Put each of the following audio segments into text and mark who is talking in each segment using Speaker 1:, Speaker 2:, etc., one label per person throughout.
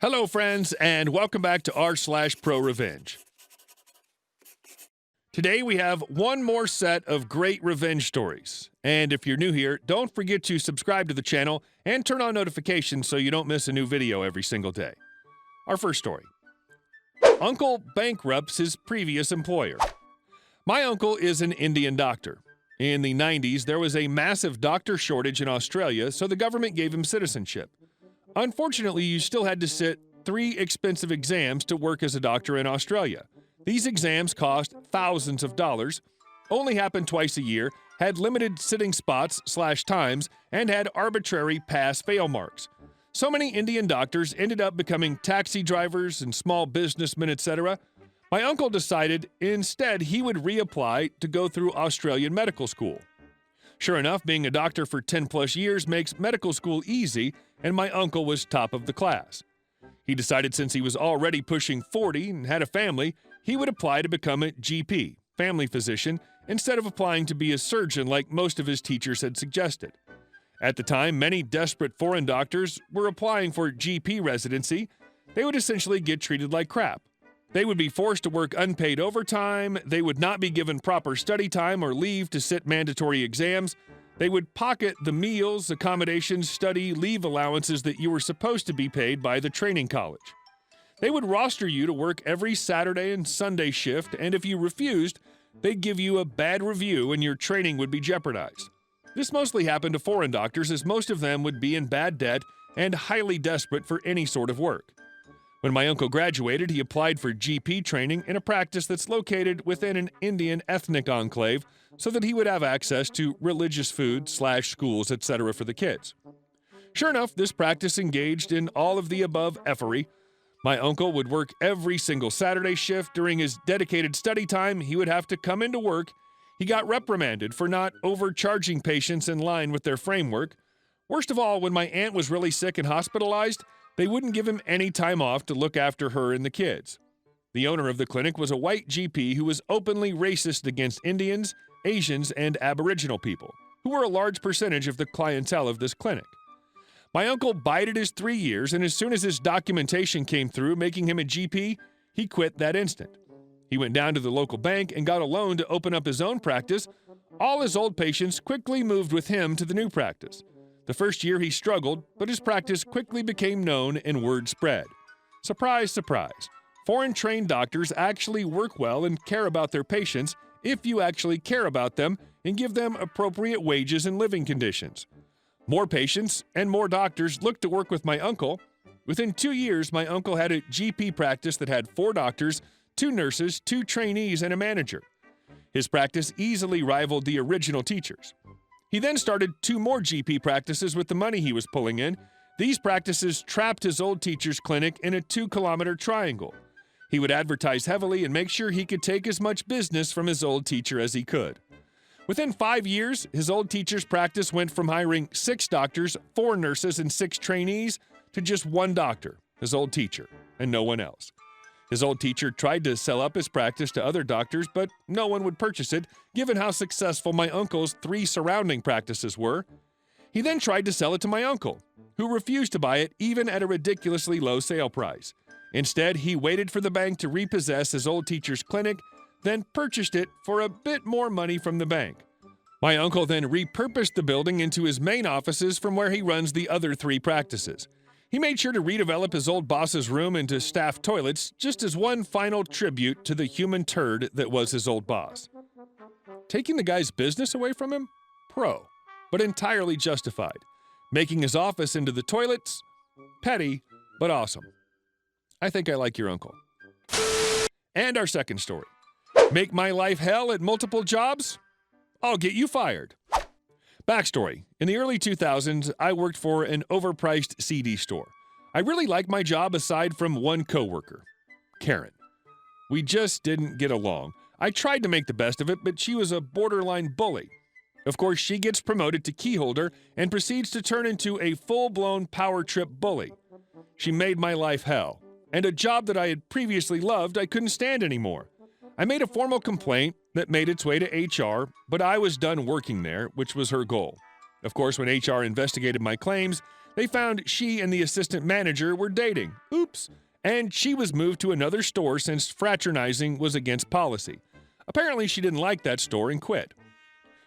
Speaker 1: Hello, friends, and welcome back to r/ProRevenge. Today we have one more set of great revenge stories. And if you're new here, don't forget to subscribe to the channel and turn on notifications so you don't miss a new video every single day. Our first story. Uncle bankrupts his previous employer. My uncle is an Indian doctor. In the 90s, there was a massive doctor shortage in Australia, so the government gave him citizenship. Unfortunately, you still had to sit 3 expensive exams to work as a doctor in Australia. These exams cost thousands of dollars, only happened twice a year, had limited sitting spots/times, and had arbitrary pass-fail marks. So many Indian doctors ended up becoming taxi drivers and small businessmen, etc. My uncle decided instead he would reapply to go through Australian medical school. Sure enough, being a doctor for 10+ years makes medical school easy, and my uncle was top of the class. He decided since he was already pushing 40 and had a family, he would apply to become a GP, family physician, instead of applying to be a surgeon like most of his teachers had suggested. At the time, many desperate foreign doctors were applying for GP residency. They would essentially get treated like crap. They would be forced to work unpaid overtime, they would not be given proper study time or leave to sit mandatory exams, they would pocket the meals, accommodations, study, leave allowances that you were supposed to be paid by the training college. They would roster you to work every Saturday and Sunday shift, and if you refused, they'd give you a bad review and your training would be jeopardized. This mostly happened to foreign doctors, as most of them would be in bad debt and highly desperate for any sort of work. When my uncle graduated, he applied for GP training in a practice that's located within an Indian ethnic enclave so that he would have access to religious food/schools, etc. for the kids. Sure enough, this practice engaged in all of the above effery. My uncle would work every single Saturday shift. During his dedicated study time, he would have to come into work. He got reprimanded for not overcharging patients in line with their framework. Worst of all, when my aunt was really sick and hospitalized, they wouldn't give him any time off to look after her and the kids. The owner of the clinic was a white GP who was openly racist against Indians, Asians, and Aboriginal people, who were a large percentage of the clientele of this clinic. My uncle bided his 3 years, and as soon as his documentation came through making him a GP, he quit that instant. He went down to the local bank and got a loan to open up his own practice. All his old patients quickly moved with him to the new practice. The first year he struggled, but his practice quickly became known and word spread. Surprise, surprise. Foreign-trained doctors actually work well and care about their patients if you actually care about them and give them appropriate wages and living conditions. More patients and more doctors looked to work with my uncle. Within 2 years, my uncle had a GP practice that had 4 doctors, 2 nurses, 2 trainees, and a manager. His practice easily rivaled the original teachers. He then started 2 more GP practices with the money he was pulling in. These practices trapped his old teacher's clinic in a 2-kilometer triangle. He would advertise heavily and make sure he could take as much business from his old teacher as he could. Within 5 years, his old teacher's practice went from hiring 6 doctors, 4 nurses, and 6 trainees to just 1 doctor, his old teacher, and no one else. His old teacher tried to sell up his practice to other doctors, but no one would purchase it, given how successful my uncle's 3 surrounding practices were. He then tried to sell it to my uncle, who refused to buy it even at a ridiculously low sale price. Instead, he waited for the bank to repossess his old teacher's clinic, then purchased it for a bit more money from the bank. My uncle then repurposed the building into his main offices from where he runs the other 3 practices. He made sure to redevelop his old boss's room into staff toilets, just as one final tribute to the human turd that was his old boss. Taking the guy's business away from him? Pro, but entirely justified. Making his office into the toilets? Petty, but awesome. I think I like your uncle. And our second story. Make my life hell at multiple jobs? I'll get you fired. Backstory. In the early 2000s, I worked for an overpriced CD store. I really liked my job aside from one coworker, Karen. We just didn't get along. I tried to make the best of it, but she was a borderline bully. Of course, she gets promoted to keyholder and proceeds to turn into a full-blown power trip bully. She made my life hell, and a job that I had previously loved I couldn't stand anymore. I made a formal complaint that made its way to HR, but I was done working there, which was her goal. Of course, when HR investigated my claims, They found she and the assistant manager were dating. Oops. And she was moved to another store since fraternizing was against policy. Apparently, she didn't like that store and quit.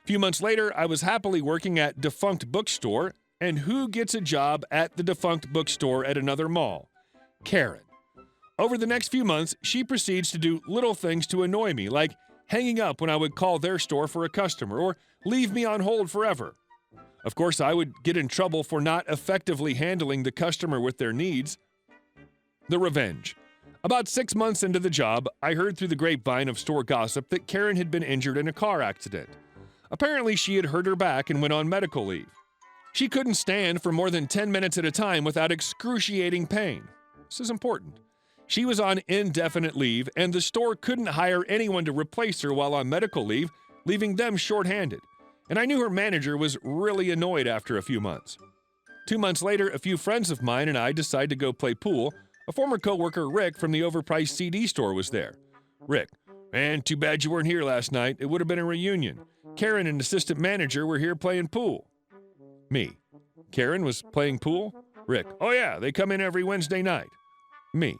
Speaker 1: A few months later, I was happily working at defunct bookstore, and who gets a job at the defunct bookstore at another mall? Karen. Over the next few months, she proceeds to do little things to annoy me, like hanging up when I would call their store for a customer or leave me on hold forever. Of course, I would get in trouble for not effectively handling the customer with their needs. The revenge. About 6 months into the job, I heard through the grapevine of store gossip that Karen had been injured in a car accident. Apparently, she had hurt her back and went on medical leave. She couldn't stand for more than 10 minutes at a time without excruciating pain. This is important. She was on indefinite leave, and the store couldn't hire anyone to replace her while on medical leave, leaving them shorthanded. And I knew her manager was really annoyed after a few months. 2 months later, a few friends of mine and I decided to go play pool. A former coworker, Rick, from the overpriced CD store was there. Rick: "Man, too bad you weren't here last night. It would have been a reunion. Karen and assistant manager were here playing pool." Me: "Karen was playing pool?" Rick: "Oh yeah, they come in every Wednesday night." Me: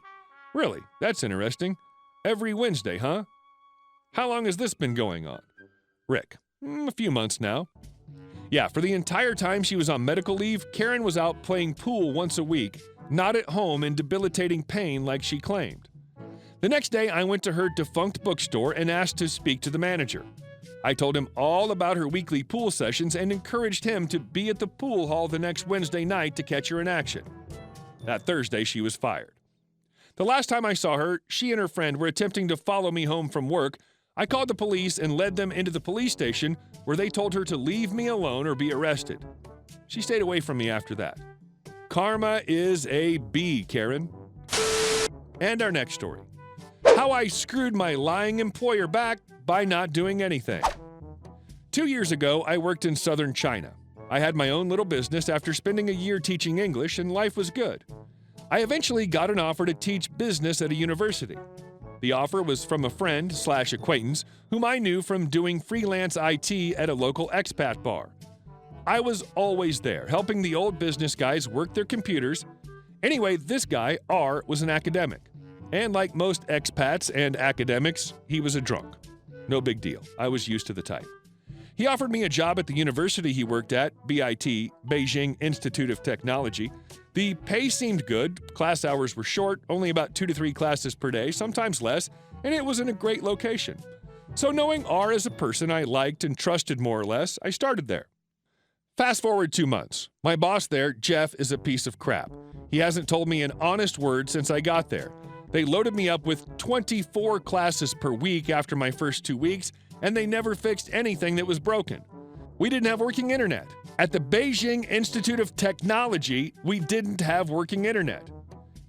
Speaker 1: "Really? That's interesting. Every Wednesday, huh? How long has this been going on?" Rick: "A few months now." Yeah, for the entire time she was on medical leave, Karen was out playing pool once a week, not at home in debilitating pain like she claimed. The next day, I went to her defunct bookstore and asked to speak to the manager. I told him all about her weekly pool sessions and encouraged him to be at the pool hall the next Wednesday night to catch her in action. That Thursday, she was fired. The last time I saw her, she and her friend were attempting to follow me home from work. I called the police and led them into the police station, where they told her to leave me alone or be arrested. She stayed away from me after that. Karma is a B, Karen. And our next story. How I screwed my lying employer back by not doing anything. 2 years ago, I worked in southern China. I had my own little business after spending a year teaching English, and life was good. I eventually got an offer to teach business at a university. The offer was from a friend/acquaintance whom I knew from doing freelance IT at a local expat bar. I was always there, helping the old business guys work their computers. Anyway, this guy, R, was an academic. And like most expats and academics, he was a drunk. No big deal. I was used to the type. He offered me a job at the university he worked at, BIT, Beijing Institute of Technology. The pay seemed good, class hours were short, only about 2 to 3 classes per day, sometimes less, and it was in a great location. So knowing R as a person I liked and trusted more or less, I started there. Fast forward 2 months. My boss there, Jeff, is a piece of crap. He hasn't told me an honest word since I got there. They loaded me up with 24 classes per week after my first 2 weeks, and they never fixed anything that was broken. We didn't have working internet. At the Beijing Institute of Technology, we didn't have working internet.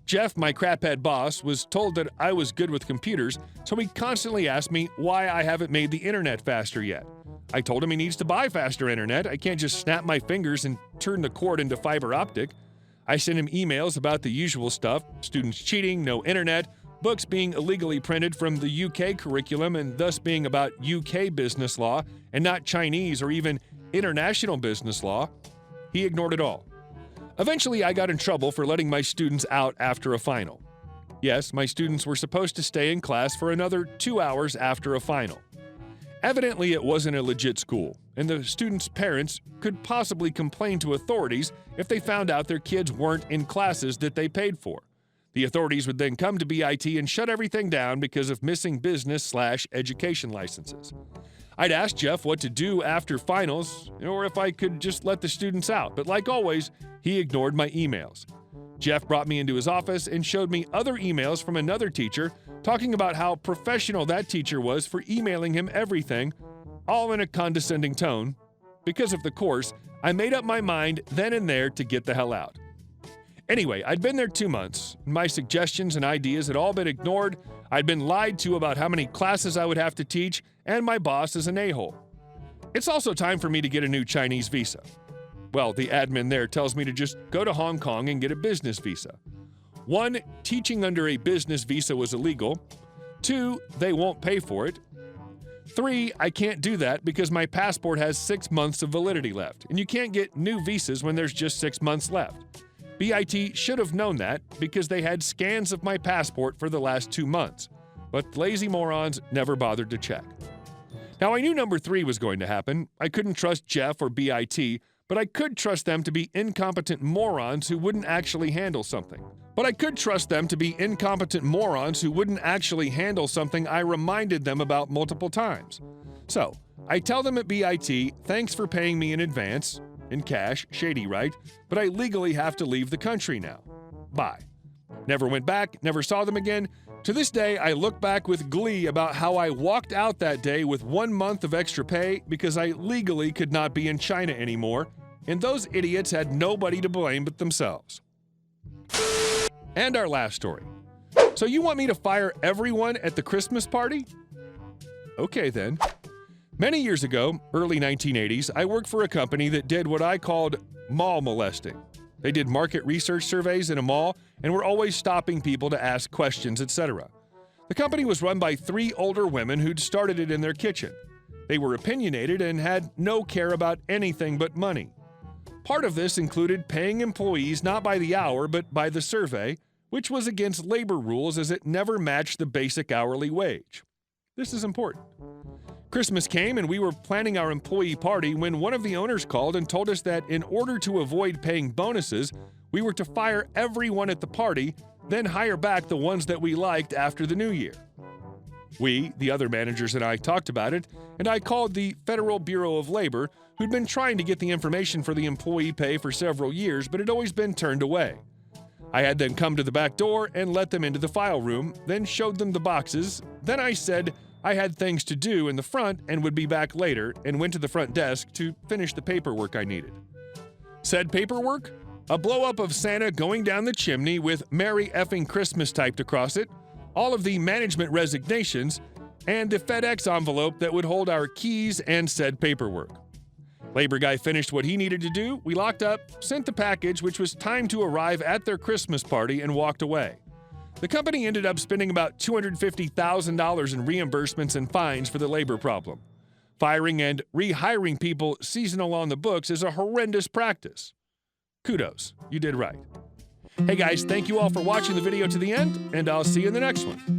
Speaker 1: Jeff, my craphead boss, was told that I was good with computers, so he constantly asked me why I haven't made the internet faster yet. I told him he needs to buy faster internet. I can't just snap my fingers and turn the cord into fiber optic. I sent him emails about the usual stuff: students cheating, no internet, books being illegally printed from the UK curriculum and thus being about UK business law and not Chinese or even international business law. He ignored it all. Eventually, I got in trouble for letting my students out after a final. Yes, my students were supposed to stay in class for another 2 hours after a final. Evidently, it wasn't a legit school, and the students' parents could possibly complain to authorities if they found out their kids weren't in classes that they paid for. The authorities would then come to BIT and shut everything down because of missing business/education licenses. I'd asked Jeff what to do after finals, or if I could just let the students out, but like always, he ignored my emails. Jeff brought me into his office and showed me other emails from another teacher talking about how professional that teacher was for emailing him everything, all in a condescending tone. Because of the course, I made up my mind then and there to get the hell out. Anyway, I'd been there 2 months. My suggestions and ideas had all been ignored. I'd been lied to about how many classes I would have to teach, and my boss is an a-hole. It's also time for me to get a new Chinese visa. Well, the admin there tells me to just go to Hong Kong and get a business visa. 1, teaching under a business visa was illegal. 2, they won't pay for it. 3, I can't do that because my passport has 6 months of validity left, and you can't get new visas when there's just 6 months left. BIT should have known that because they had scans of my passport for the last 2 months, but lazy morons never bothered to check. Now, I knew number 3 was going to happen. I couldn't trust Jeff or BIT, but I could trust them to be incompetent morons who wouldn't actually handle something. I reminded them about multiple times. So, I tell them at BIT, thanks for paying me in advance, in cash, shady, right? But I legally have to leave the country now. Bye. Never went back, never saw them again. To this day, I look back with glee about how I walked out that day with 1 month of extra pay because I legally could not be in China anymore, and those idiots had nobody to blame but themselves. And our last story. So you want me to fire everyone at the Christmas party? Okay then. Many years ago, early 1980s, I worked for a company that did what I called mall molesting. They did market research surveys in a mall and were always stopping people to ask questions, etc. The company was run by 3 older women who'd started it in their kitchen. They were opinionated and had no care about anything but money. Part of this included paying employees not by the hour but by the survey, which was against labor rules as it never matched the basic hourly wage. This is important. Christmas came and we were planning our employee party when one of the owners called and told us that in order to avoid paying bonuses, we were to fire everyone at the party, then hire back the ones that we liked after the new year. We, the other managers and I, talked about it, and I called the Federal Bureau of Labor, who'd been trying to get the information for the employee pay for several years but had always been turned away. I had them come to the back door and let them into the file room, then showed them the boxes. Then I said I had things to do in the front and would be back later, and went to the front desk to finish the paperwork I needed. Said paperwork? A blow-up of Santa going down the chimney with Merry Effing Christmas typed across it, all of the management resignations, and the FedEx envelope that would hold our keys and said paperwork. Labor guy finished what he needed to do, we locked up, sent the package, which was timed to arrive at their Christmas party, and walked away. The company ended up spending about $250,000 in reimbursements and fines for the labor problem. Firing and rehiring people seasonal on the books is a horrendous practice. Kudos, you did right. Hey guys, thank you all for watching the video to the end, and I'll see you in the next one.